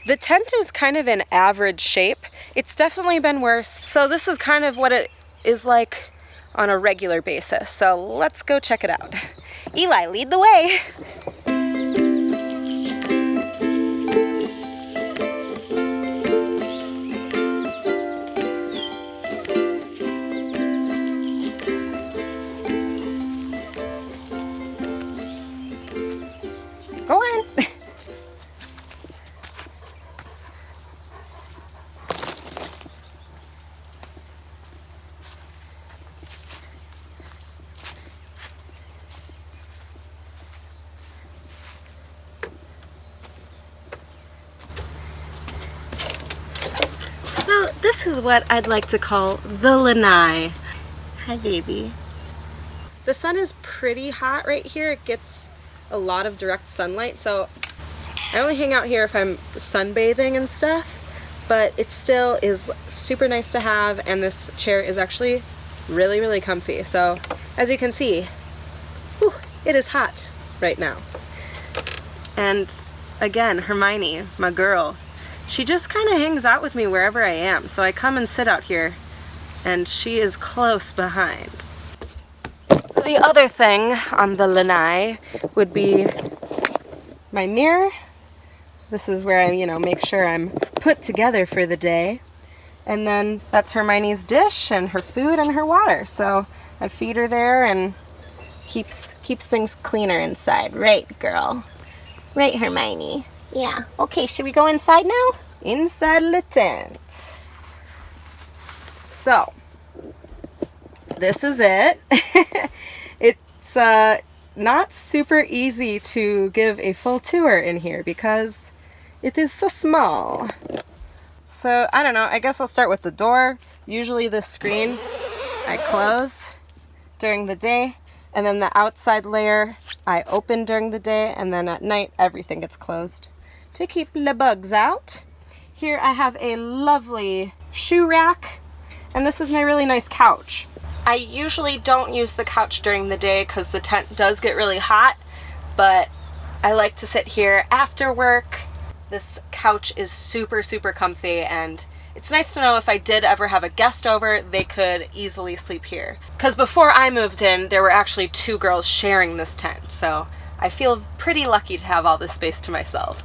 The tent is kind of in average shape. It's definitely been worse. So this is kind of what it is like on a regular basis. So let's go check it out. Eli, lead the way. Go on. So this is what I'd like to call the Lanai. Hi, baby. The sun is pretty hot right here. It gets a lot of direct sunlight, so I only hang out here if I'm sunbathing and stuff, but it still is super nice to have, and this chair is actually really, really comfy. So as you can see, whew, it is hot right now. And again, Hermione, my girl, she just kind of hangs out with me wherever I am. So I come and sit out here, and she is close behind. The other thing on the Lanai would be my mirror. This is where I, make sure I'm put together for the day. And then that's Hermione's dish and her food and her water. So I feed her there and keeps things cleaner inside. Right, girl? Right, Hermione? Yeah. Okay, should we go inside now? Inside the tent. So, this is it. It's not super easy to give a full tour in here because it is so small. So, I don't know, I guess I'll start with the door. Usually this screen I close during the day, and then the outside layer I open during the day, and then at night everything gets closed to keep the bugs out. Here I have a lovely shoe rack, and this is my really nice couch. I usually don't use the couch during the day because the tent does get really hot, but I like to sit here after work. This couch is super, super comfy, and it's nice to know if I did ever have a guest over, they could easily sleep here. Because before I moved in, there were actually 2 girls sharing this tent, so I feel pretty lucky to have all this space to myself.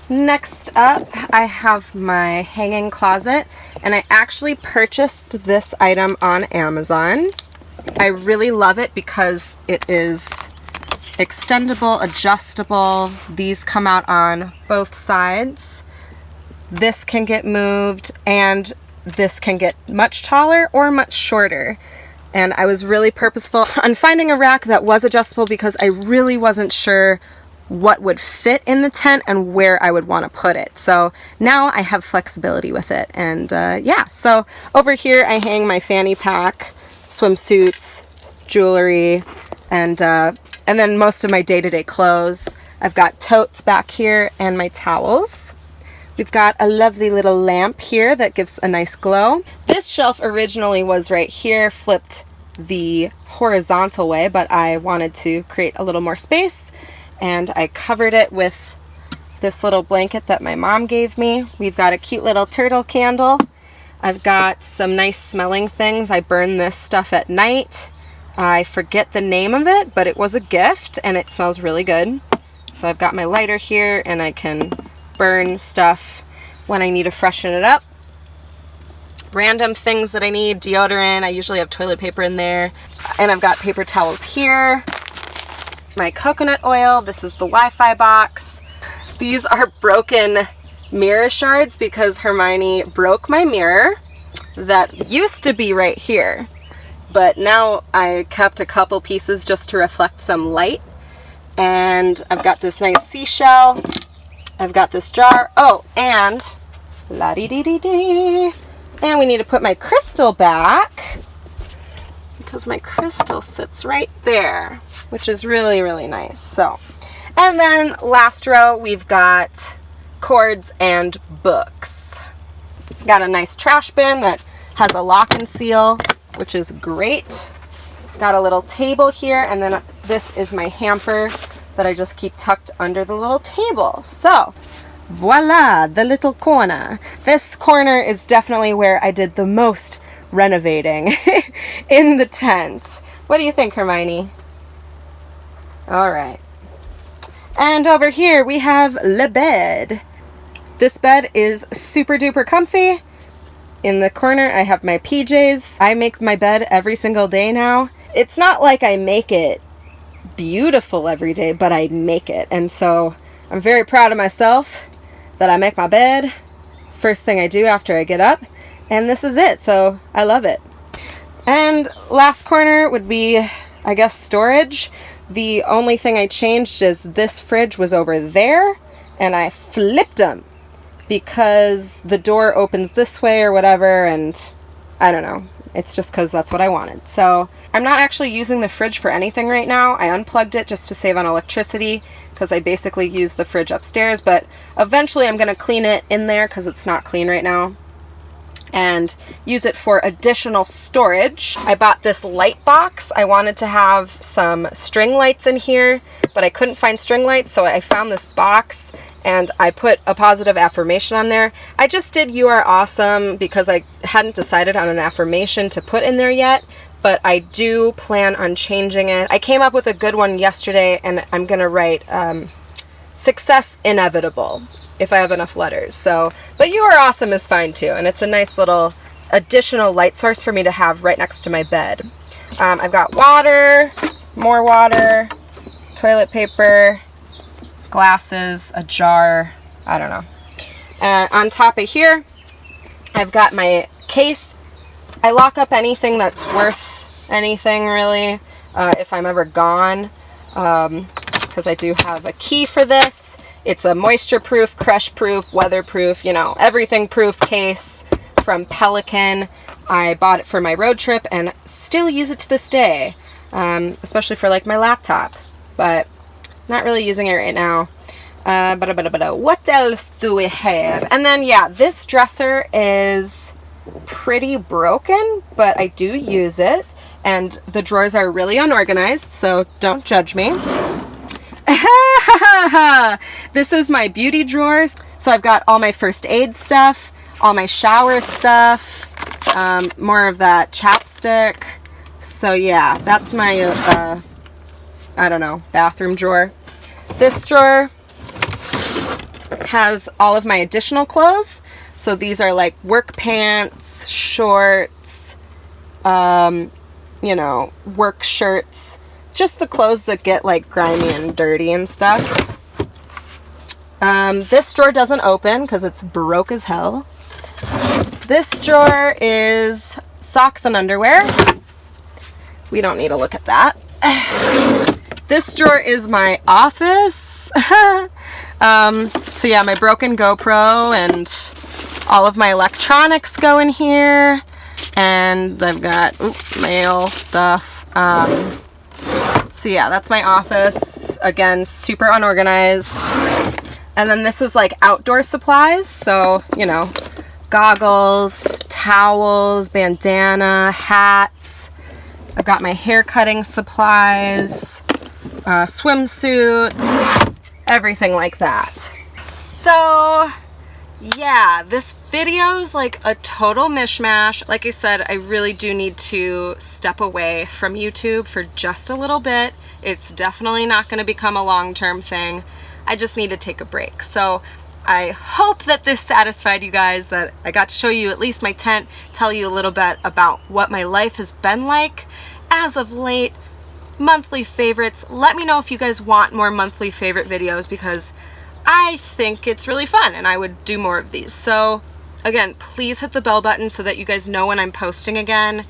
Next up, I have my hanging closet, and I actually purchased this item on Amazon. I really love it because it is extendable, adjustable. These come out on both sides. This can get moved, and this can get much taller or much shorter. And I was really purposeful on finding a rack that was adjustable because I really wasn't sure what would fit in the tent and where I would want to put it. So now I have flexibility with it. And yeah, so over here I hang my fanny pack, swimsuits, jewelry, and then most of my day-to-day clothes. I've got totes back here and my towels. We've got a lovely little lamp here that gives a nice glow. This shelf originally was right here, flipped the horizontal way, but I wanted to create a little more space, and I covered it with this little blanket that my mom gave me. We've got a cute little turtle candle. I've got some nice smelling things. I burn this stuff at night. I forget the name of it, but it was a gift and it smells really good. So I've got my lighter here, and I can burn stuff when I need to freshen it up. Random things that I need, deodorant. I usually have toilet paper in there. And I've got paper towels here. My coconut oil. This is the Wi-Fi box. These are broken mirror shards because Hermione broke my mirror that used to be right here. But now I kept a couple pieces just to reflect some light. And I've got this nice seashell. I've got this jar. Oh, and la-dee-dee-dee-dee. And we need to put my crystal back because my crystal sits right there, which is really, really nice. So, and then last row, we've got cords and books. Got a nice trash bin that has a lock and seal, which is great. Got a little table here, and then this is my hamper that I just keep tucked under the little table. So, Voila, the little corner. This corner is definitely where I did the most renovating in the tent. What do you think, Hermione? All right. And over here we have le bed. This bed is super duper comfy. In the corner I have my PJs. I make my bed every single day now. It's not like I make it beautiful every day, but I make it. And so I'm very proud of myself that I make my bed first thing I do after I get up. And this is it, so I love it. And last corner would be, I guess, storage. The only thing I changed is this fridge was over there, and I flipped them because the door opens this way or whatever, and I don't know. It's just because that's what I wanted. So I'm not actually using the fridge for anything right now. I unplugged it just to save on electricity because I basically use the fridge upstairs, but eventually I'm going to clean it in there because it's not clean right now and use it for additional storage. I bought this light box. I wanted to have some string lights in here, but I couldn't find string lights, so I found this box and I put a positive affirmation on there. I just did "You are awesome" because I hadn't decided on an affirmation to put in there yet, but I do plan on changing it. I came up with a good one yesterday, and I'm gonna write "Success inevitable" if I have enough letters. So, but "You are awesome" is fine too, and it's a nice little additional light source for me to have right next to my bed. I've got water, more water, toilet paper, glasses, a jar, I don't know. On top of here, I've got my case. I lock up anything that's worth anything, really, if I'm ever gone, because I do have a key for this. It's a moisture-proof, crush-proof, weather-proof, you know, everything-proof case from Pelican. I bought it for my road trip and still use it to this day, especially for like my laptop, but not really using it right now. What else do we have? And then, yeah, this dresser is pretty broken, but I do use it, and the drawers are really unorganized, so don't judge me. This is my beauty drawers. So I've got all my first aid stuff, all my shower stuff, more of that chapstick. So yeah, that's my, I don't know, bathroom drawer. This drawer has all of my additional clothes. So these are like work pants, shorts, you know, work shirts, just the clothes that get like grimy and dirty and stuff. This drawer doesn't open because it's broke as hell. This drawer is socks and underwear. We don't need to look at that. This drawer is my office. So yeah, my broken GoPro and all of my electronics go in here. And I've got mail stuff. So yeah, that's my office. Again, super unorganized. And then this is like outdoor supplies. So, you know, goggles, towels, bandana, hats. I've got my hair cutting supplies, swimsuits, everything like that. So yeah, this video's like a total mishmash. Like I said, I really do need to step away from YouTube for just a little bit. It's definitely not going to become a long-term thing. I just need to take a break. So I hope that this satisfied you guys, that I got to show you at least my tent, tell you a little bit about what my life has been like as of late. Monthly favorites. Let me know if you guys want more monthly favorite videos, because I think it's really fun and I would do more of these. So again, please hit the bell button so that you guys know when I'm posting again,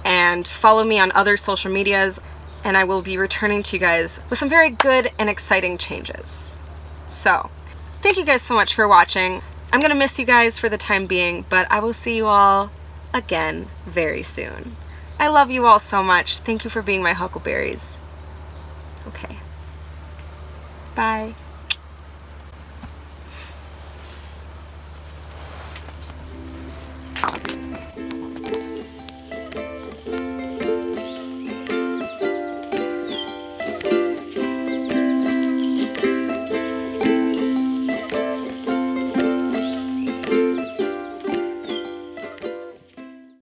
and follow me on other social medias, and I will be returning to you guys with some very good and exciting changes. So thank you guys so much for watching. I'm gonna miss you guys for the time being, but I will see you all again very soon. I love you all so much. Thank you for being my huckleberries. Okay. Bye.